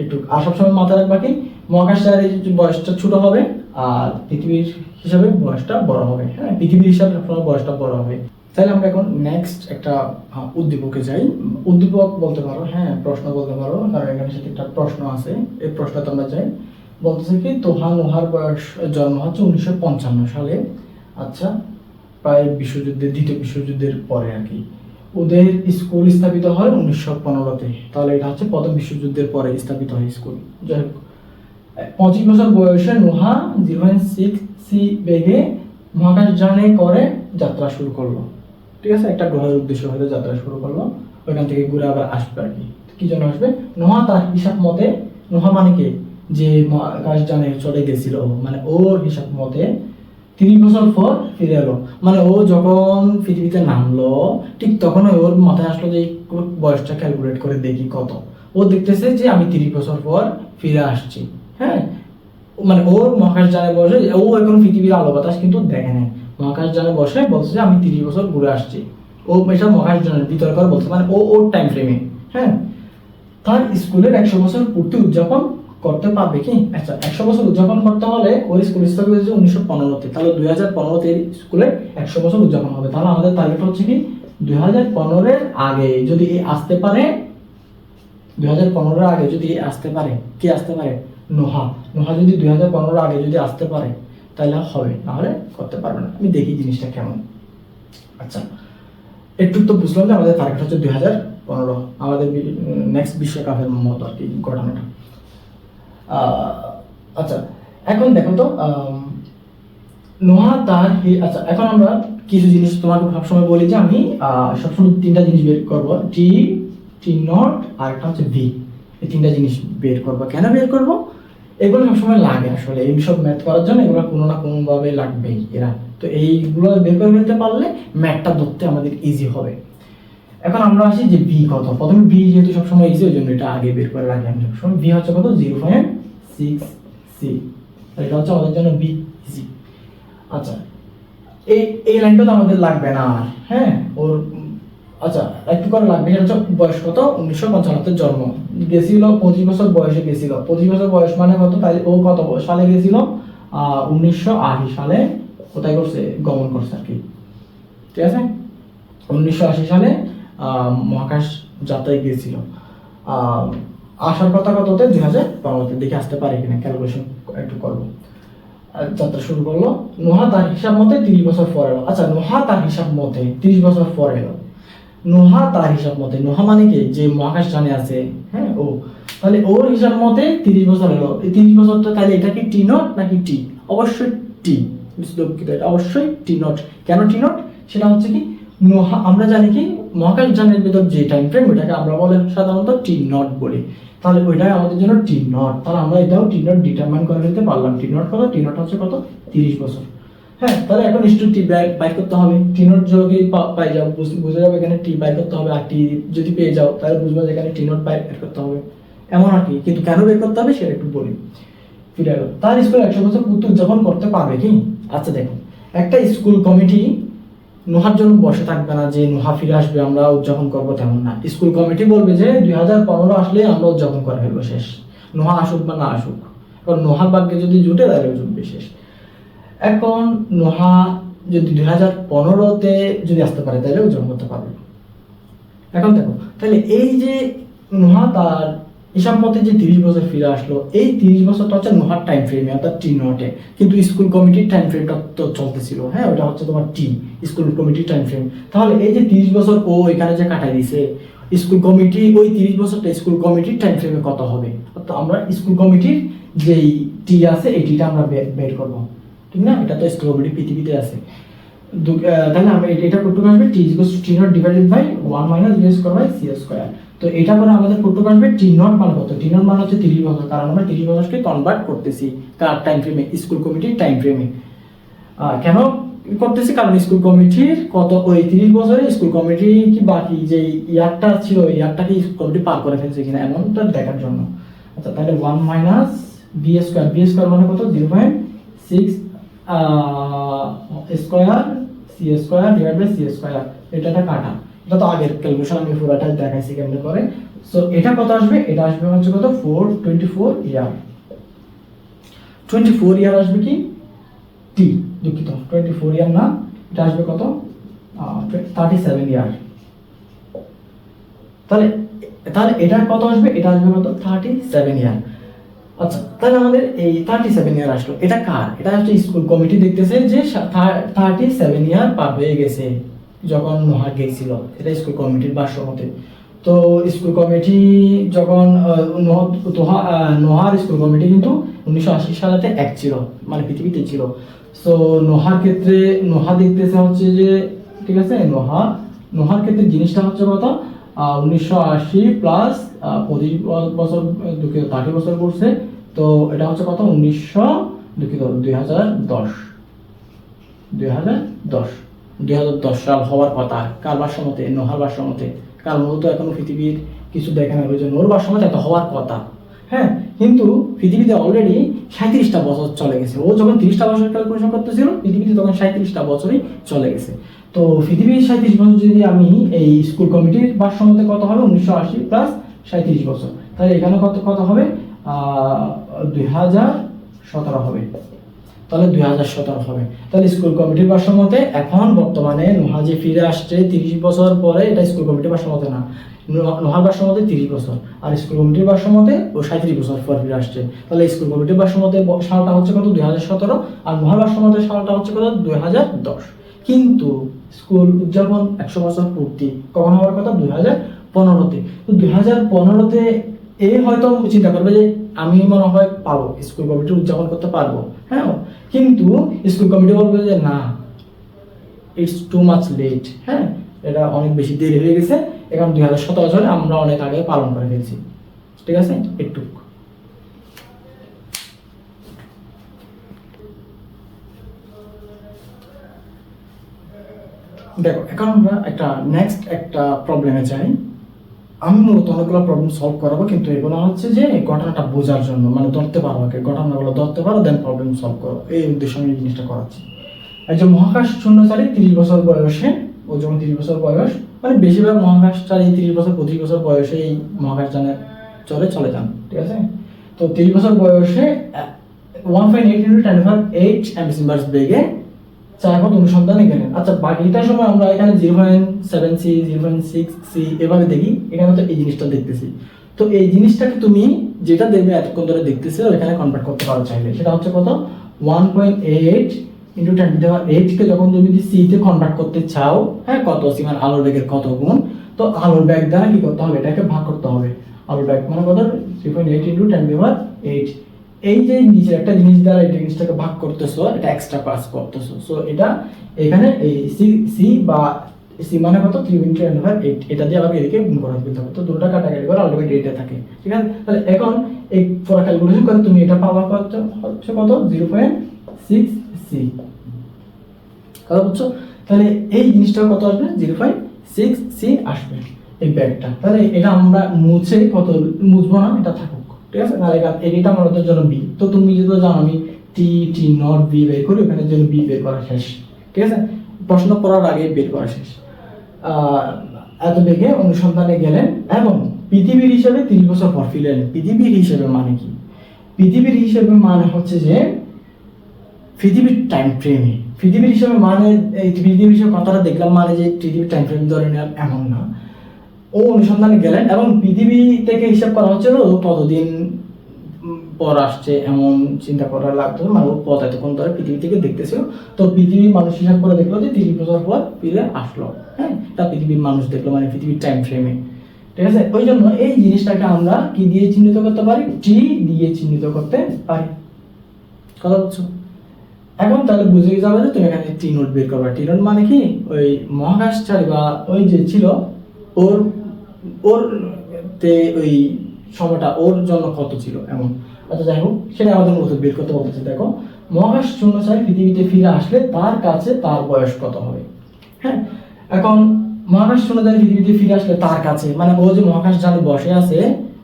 একটু। আর সবসময় মাথায় রাখবা কি মহাকাশচারীর বয়সটা ছোট হবে আর পৃথিবীর হিসাবে বয়সটা বড় হবে, হ্যাঁ। পৃথিবীর হিসাবে সবসময় বয়সটা বড় হবে। তাহলে আমরা এখন নেক্সট একটা উদ্দীপকে যাই। উদ্দীপক বলতে পারো, হ্যাঁ, প্রশ্ন বলতে পারো, কারণ এখানে সাথে একটা প্রশ্ন আছে। এই প্রশ্নটা আমরা যাই, বলতেছে কি তোহা নোহার বয়স জন্ম হচ্ছে 1955 সালে, আচ্ছা প্রায় দ্বিতীয় বিশ্বযুদ্ধের পরে আর কি। ওদের স্কুল স্থাপিত হয় 1915-তে, তাহলে এটা হচ্ছে প্রথম বিশ্বযুদ্ধের পরে স্থাপিত হয় স্কুল। যাই হোক, 25 বছর বয়সে নোহা 0.6 বেগে মহাকাশযানে করে যাত্রা শুরু করলো, ঠিক আছে? একটা গ্রহের উদ্দেশ্য হয়তো যাত্রা শুরু করলো, ওইখান থেকে ঘুরে আবার আসবে আর কি। কি জন্য আসবে? নোহা তার হিসাব মতে, নোহা মানে কি যে মহাকাশযানে চলে গেছিল, মানে ওর হিসাব মতে 30 বছর পর ফিরে এলো। মানে ও যখন পৃথিবীতে নামলো ঠিক তখন ওর মাথায় আসলো যে বয়সটা ক্যালকুলেট করে দেখি কত। ও দেখতেছে যে আমি 30 বছর পর ফিরে আসছি, হ্যাঁ। মানে ওর মহাকাশযানে বসে, ও এখন পৃথিবীর আলো বাতাস কিন্তু দেখে নেয়, মহাকাশযানে বসে বলছে যে আমি 30 বছর ঘুরে আসছি। ও এটা মহাকাশযানের ভিতর করে বলছে, মানে ওর টাইম ফ্রেমে, হ্যাঁ। তার স্কুলের 100 বছর পূর্তি উদযাপন করতে পারবে কি? আচ্ছা 100 বছর উদযাপন করতে হলে ওই স্কুল স্থাপিত হয়েছে 1915-তে, তাহলে 2015-তে স্কুলে 100 বছর উদযাপন হবে। তাহলে আমাদের টার্গেট হচ্ছে কি 2015-এর আগে যদি আসতে পারে, 2015-এর আগে যদি আসতে পারে, কি আসতে পারে? নোহা যদি 2015-এর আগে যদি আসতে পারে তাহলে হবে, নাহলে করতে পারবে না। আমি দেখি জিনিসটা কেমন। আচ্ছা একটু তো বুঝলাম যে আমাদের টার্গেট হচ্ছে 2015, আমাদের নেক্সট বিশ্বকাপের মতো আর কি ঘটনাটা। আচ্ছা এখন দেখো তো নোহা তার, আচ্ছা এখন আমরা কিছু জিনিস তোমাকে সবসময় বলি যে আমি সবসময় 3টা জিনিস বের করবো, টি নট আর একটা হচ্ছে ভি। এই 3টা জিনিস বের করবো। কেন বের করবো? এগুলো সবসময় লাগে আসলে এই সব ম্যাথ করার জন্য, এগুলো কোনো না কোনো ভাবে লাগবেই এরা। তো এইগুলো বের করে ফেলতে পারলে ম্যাথটা ধরতে আমাদের ইজি হবে। এখন আমরা আসি যে ভি কত। প্রথমে ভি যেহেতু সবসময় ইজি, ওই জন্য এটা আগে বের করে রাখি আমি সবসময়। ভি হচ্ছে কত? 0.6c, এটা হচ্ছে আমাদের জন্য বি ইজি। আচ্ছা, এই এই লাইনটা তো আমাদের লাগবে না আর, হ্যাঁ ওর আচ্ছা একটু করে লাগবে। এটা হচ্ছে বয়স কত, 1995 জন্ম, গেছিল 25 বছর বয়সে গেছিল। 25 বছর বয়স মানে কত, তাই ও কত সালে গেছিল, 1980 সালে কোথায় করছে, গমন করছে আর কি, ঠিক আছে। 1980 সালে মহাকাশ যাত্রায় গিয়েছিল। আসার কথা কততে, 2015-তে, দেখে আসতে পারে কিনা, ক্যালকুলেশন একটু করবো। যাত্রা শুরু করলো। নোহা তার হিসাব মতে 30 বছর পর এলো। আচ্ছা, নোহা তার হিসাব মতে 30 বছর পর এলো। নোহা তার হিসাব মতে, নোহা মানে কি, যে মহাকাশ জানে আছে, হ্যাঁ ও, তাহলে ওর হিসাব মতে 30 বছর এলো। এই 30 বছরটা তাহলে এটা কি টি নট নাকি টি? অবশ্যই টি, দুঃখিত, এটা অবশ্যই টি নট। কেন টি নট? সেটা হচ্ছে কি, নোহা আমরা জানি কি মহাকাশ যানের ভিতর যে টাইম ফ্রেম, ওটাকে আমরা বলে সাধারণত টি নট বলি। তাহলে ওইটাই আমাদের জন্য টি নট। তাহলে আমরা এটাও টি নট ডিটারমাইন করে ফেলতে পারলাম। টি নট কত, টি নট হচ্ছে কত, 30 বছর। হ্যাঁ, তাহলে এখন স্টু টি বাই করতে হবে। টি নট যদি পাই যাও, বুঝে যাবে এখানে টি বাই করতে হবে। আর টি যদি পেয়ে যাও তাহলে বুঝবে যে এখানে টি নট বাই করতে হবে, এমন আর কি। কিন্তু কেন বের করতে হবে সেটা একটু বলি। ফিরে এলো, তার স্কুল 100 বছর পূর্তি উদযাপন করতে পারবে কি? আচ্ছা দেখো, একটা স্কুল কমিটি নোহার জন্য বসে থাকবে না যে নোহা ফিরে আসবে আমরা উদযাপন করবো, তেমন না। স্কুল কমিটি বলবে যে 2015 আসলে আমরা উদযাপন করে ফেলবো, শেষ। নোহা আসুক বা না আসুক, কারণ নোহার ভাগ্যে যদি জুটে তাহলে জুটবে, শেষ। এখন নোহা যদি 2015-তে যদি আসতে পারে তাহলে উদযাপন করতে পারবে। এখন দেখো, তাহলে এই যে নোহা তার হিসাব মতে যে 30 বছর ফিরে আসলো, এই 30 বছরটা হচ্ছে নোহার টাইম ফ্রেমে, অর্থাৎ টি নটে। কিন্তু স্কুল কমিটির টাইম ফ্রেমটা তো চলতেছিল, হ্যাঁ ওটা হচ্ছে তোমার টি, স্কুল কমিটির টাইম ফ্রেম। তাহলে এই যে 30 বছর ও এখানে যে কাটাই দিছে, স্কুল কমিটি ওই 30 বছরটা স্কুল কমিটির টাইম ফ্রেমে কত হবে, অর্থাৎ আমরা স্কুল কমিটির যেই টি আছে এই টিটা আমরা বের করবো, ঠিক না? এটা তো স্কুল কমিটি পৃথিবীতে আছে। তাহলে আমরা এটা কতটুকু আসবে, T equals to T naught divided by 1 minus B square by C square. তো এটা করে আমাদের কতটুকু আসবে, টি নট মানে কত, টি নট মানে হচ্ছে 30 বছর, কারণ আমরা 30 বছরকে কনভার্ট করতেছি কার টাইম ফ্রেমে, স্কুল কমিটির টাইম ফ্রেমে। কেন করতেছি, কারণ স্কুল কমিটির কত, ওই 30 বছরে স্কুল কমিটি কি বাকি যে ইয়ারটা ছিল, ইয়ারটা কি স্কুল কমিটি পার করে ফেলছে কিনা, এমনটা দেখার জন্য। আচ্ছা, তাহলে 1 মাইনাস বি স্কয়ার মানে কত, 0.6 square c square divide by C square. এটা কাটা, এটা তো আগের ক্যালকুলেশন, আমি পুরোটা দেখাইছি কেমনে করে। সো এটা কত আসবে, এটা আসবে হচ্ছে কত, 424 ইয়ার। 24 ইয়ার আসবে কি টি, দুঃখিত 24 ইয়ার না, এটা আসবে কত, 37 ইয়ার। তাহলে তাহলে এটা কত আসবে, এটা আসবে কত, 37 ইয়ার। আচ্ছা, তাহলে আমাদের এই 37 ইয়ার আসলো, এটা কার, এটা হচ্ছে স্কুল কমিটি দেখতেছে যে 37 ইয়ার পার হয়ে গেছে যখন নোহা গেছিল, এটা স্কুল কমিটির ভাষ্য মতে। তো স্কুল কমিটি যখন নোহার স্কুল কমিটি কিন্তু 1980 সালেতে এক ছিল, মানে পৃথিবীতে ছিল। সো নোহার ক্ষেত্রে নোহা দেখতেছে হচ্ছে যে, ঠিক আছে, নোহার ক্ষেত্রে জিনিসটা হচ্ছে কত, 1980 প্লাস 25 বছর, দুঃখিত 30 বছর করছে। তো এটা হচ্ছে কত, 2010 সাল হওয়ার কথা কার ভাষ্যমতে, নোহার ভাষ্যমতে। কারণ ও তো এখনো পৃথিবীর কিছু দেখে না, ওই জন্য ওর ভাষ্যমতে এত হওয়ার কথা। হ্যাঁ, কিন্তু পৃথিবীতে অলরেডি 37টা বছর চলে গেছে। ও যখন 30টা বছর ক্যালকুলেশন করতেছিল, পৃথিবীতে তখন 37টা বছরই চলে গেছে। তো পৃথিবীর 37 বছর যদি আমি এই স্কুল কমিটির ভাষ্যমতে কত হবে, 1980 প্লাস 37 বছর, তাহলে এখানে কত কত হবে, 2017 হবে। তাহলে 2017 হবে। তাহলে স্কুল কমিটির ভাষ্যমতে এখন বর্তমানে নোহা যে ফিরে আসছে 30 বছর পরে, এটা স্কুল কমিটির ভাষ্যমতে না, নোহার ভাষ্যমতে 30 বছর, আর স্কুল কমিটির ভাষ্যমতে ও 37 বছর পর ফিরে আসছে। তাহলে স্কুল কমিটির ভাষ্যমতে সালটা হচ্ছে কত, 2017, আর নোহার ভাষ্যমতে সালটা হচ্ছে কত, 2010। কিন্তু স্কুল উদযাপন 100 বছর পূর্তি কখন হওয়ার কথা, 2015-তে। তো 2015-তে এ হয়তো চিন্তা করবে যে আমি মনে হয় পাবো, স্কুল কমিটি উদযাপন করতে পারবো, হ্যাঁ। কিন্তু স্কুল কমিটি বলবে যে না, ইটস টু মাচ লেট, হ্যাঁ এটা অনেক বেশি দেরি হয়ে গেছে, এখন 2017 সালে আমরা অনেক আগে পালন করে ফেলছি, ঠিক আছে। একটু দেখো, এখন আমরা একটা নেক্সট একটা প্রবলেমে যাই। আমি মূলত অনেকগুলো প্রবলেম সলভ করাবো, কিন্তু এগুলো হচ্ছে যে ঘটনাটা বোঝার জন্য, মানে ধরতে পারো আগে, ঘটনাগুলো ধরতে পারো, দেন প্রবলেম সলভ করো, এই উদ্দেশ্যে আমি এই জিনিসটা করাচ্ছি। একজন মহাকাশ শূন্যচারী 30 বছর বয়সে, ও যখন 30 বছর বয়স, মানে বেশিরভাগ মহাকাশচারী 30 বছর 25 বছর বয়সে এই মহাকাশযানে চলে যান, ঠিক আছে। তো 30 বছর বয়সে 1.8 × 10⁸ অ্যাম্বিসিভার্স বেগে চারপথ অনুসন্ধানে গেলেন। আচ্ছা, বাকিটার সময় আমরা এখানে 0.7c 0.6c এভাবে দেখি, এখানে তো এই জিনিসটা দেখতেছি। তো এই জিনিসটাকে তুমি যেটা দেখবে এতক্ষণ ধরে দেখতেছো এখানে কনভার্ট করতে পারো চাইলে, সেটা হচ্ছে কত 1.8 × 10⁸ কে যখন তুমি c তে কনভার্ট করতে চাও, হ্যাঁ, কত c মানে আলোর বেগের কত গুণ, তো আলোর বেগ দ্বারা কি করতে হবে, এটাকে ভাগ করতে হবে। আলোর বেগ মানে কত 3.8 × 10⁸। এই যে নিচের একটা জিনিস দ্বারা এই জিনিসটাকে ভাগ করতেছো, এটা এক্সট্রা পাস করতেছো। সো এটা এখানে এই সি বা সি মানে কত 3 × 10⁸, এটা দিয়ে আবার এদিকে গুণ করে দিতে হবে। তো দুটোটা কাটাকাটি করে আলটিমেট এটা থাকে, ঠিক আছে। তাহলে এখন এই পুরো ক্যালকুলেশন করে তুমি এটা পাবা কত, হচ্ছে কত 0.6c, কথা বুঝছো? তাহলে এই জিনিসটা কত আসবে 0.6c আসবে এই ব্যাগটা। তাহলে এটা আমরা মুছে কত মুছবো না, এটা থাকুক, ঠিক আছে। তাহলে এটা আমাদের জন্য বি। তো তুমি যদি জানো আমি টি নট বি বের করি, ওখানে জন্য বি বের করা শেষ, ঠিক আছে। প্রশ্ন পড়ার আগে বের করা শেষ। এত বেগে অনুসন্ধানে গেলেন এবং পৃথিবীর হিসেবে 30 বছর পর ফিরলেন। পৃথিবীর হিসেবে মানে কি? পৃথিবীর হিসেবে মানে হচ্ছে যে পৃথিবীর টাইম ফ্রেমে, পৃথিবীর হিসেবে মানে এই পৃথিবীর হিসেবে কথাটা দেখলাম মানে যে পৃথিবীর টাইম ফ্রেম ধরে নেওয়ার এমন না। ও অনুসন্ধানে গেলেন এবং পৃথিবী থেকে হিসাব করা হচ্ছিল কতদিন পর আসছে এমন চিন্তা করা লাগতো, মানে ও পথ এতক্ষণ ধরে পৃথিবী থেকে দেখতেছিল। তো পৃথিবীর মানুষ হিসাব করে দেখলো যে 30 বছর পর ফিরে আসলো, হ্যাঁ, তা পৃথিবীর মানুষ দেখলো মানে পৃথিবীর টাইম ফ্রেমে, ঠিক আছে। ওই জন্য এই জিনিসটাকে আমরা কি দিয়ে চিহ্নিত করতে পারি, টি দিয়ে চিহ্নিত করতে পারি, কথা বলছো। এখন তাহলে বুঝে যাবে যে তুমি এখানে টি নোট বের করবে। টি নোট মানে কি, ওই মহাকাশচারী বা ওই যে ছিল ওর ওর তে ওই সময়টা ওর জন্য কত ছিল এমন। আচ্ছা, যাই হোক, সেটা আমাদের মতো বের করতে বলতেছে। দেখো, মহাকাশ শূন্যচারী পৃথিবীতে ফিরে আসলে তার কাছে তার বয়স কত হবে, হ্যাঁ। এখন মহাকাশ শূন্যচারী পৃথিবীতে ফিরে আসলে তার কাছে মানে ও যে মহাকাশ যানে বসে আছে,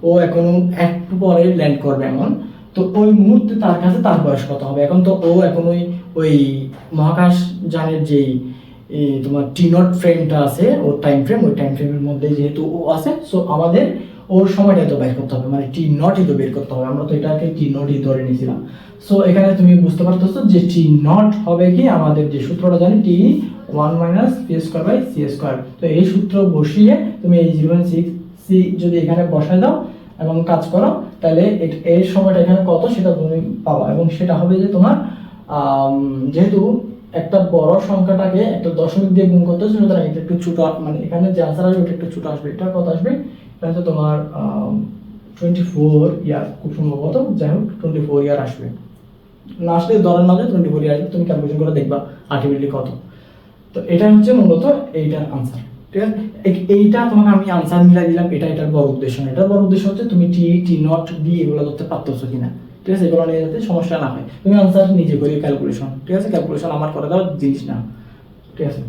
ও এখন একটু পরে ল্যান্ড করবে এমন, তো ওই মুহূর্তে তার কাছে তার বয়স কত হবে। এখন তো ও এখন ওই মহাকাশ যানের যেই তোমার টি নট ফ্রেমটা আছে, ওর টাইম ফ্রেম, ওই টাইম ফ্রেমের মধ্যে যেহেতু ও আছে, সো আমাদের ওর সময়টা তো বের করতে হবে, মানে টি নটই তো বের করতে হবে। আমরা তো এটাকে টি নটই ধরে নিয়েছিলাম। সো এখানে তুমি বুঝতে পারতেছো যে টি নট হবে কি, আমাদের যে সূত্রটা জানি টি 1 - p²/c²। তো এই সূত্র বসিয়ে তুমি এই 0.6c যদি এখানে বসায় দাও এবং কাজ করো, তাহলে এর সময়টা এখানে কত সেটা তুমি পাবা। এবং সেটা হবে যে তোমার যেহেতু একটা বড় সংখ্যাটাকে একটা দশমিক দিয়ে গুণ করতে হচ্ছে, সুতরাং এটা একটু ছোট, মানে এখানে যে আনসার আসবে এটা একটু ছোট আসবে। এটা কত আসবে, এটা হচ্ছে তোমার 24 ইয়ার, খুব সম্ভবত। যাই হোক, 24 ইয়ার আসবে, না আসলে ধরেন না যে 24 ইয়ার আসবে, তুমি ক্যালকুলেশন করে দেখবা আলটিমেটলি কত। তো এটা হচ্ছে মূলত এইটার আনসার, ঠিক আছে। এইটা তোমাকে আমি আনসার মিলাই দিলাম, এটার বড় উদ্দেশ্য না। এটার বড় উদ্দেশ্য হচ্ছে তুমি টি নট ডি এগুলো ধরতে পারতেছো কিনা, ঠিক আছে। এগুলো নিয়ে যাতে সমস্যা না হয়, তুমি আনসার নিজে করে ক্যালকুলেশন, ঠিক আছে। ক্যালকুলেশন আমার করে দাও জিনিস না, ঠিক আছে।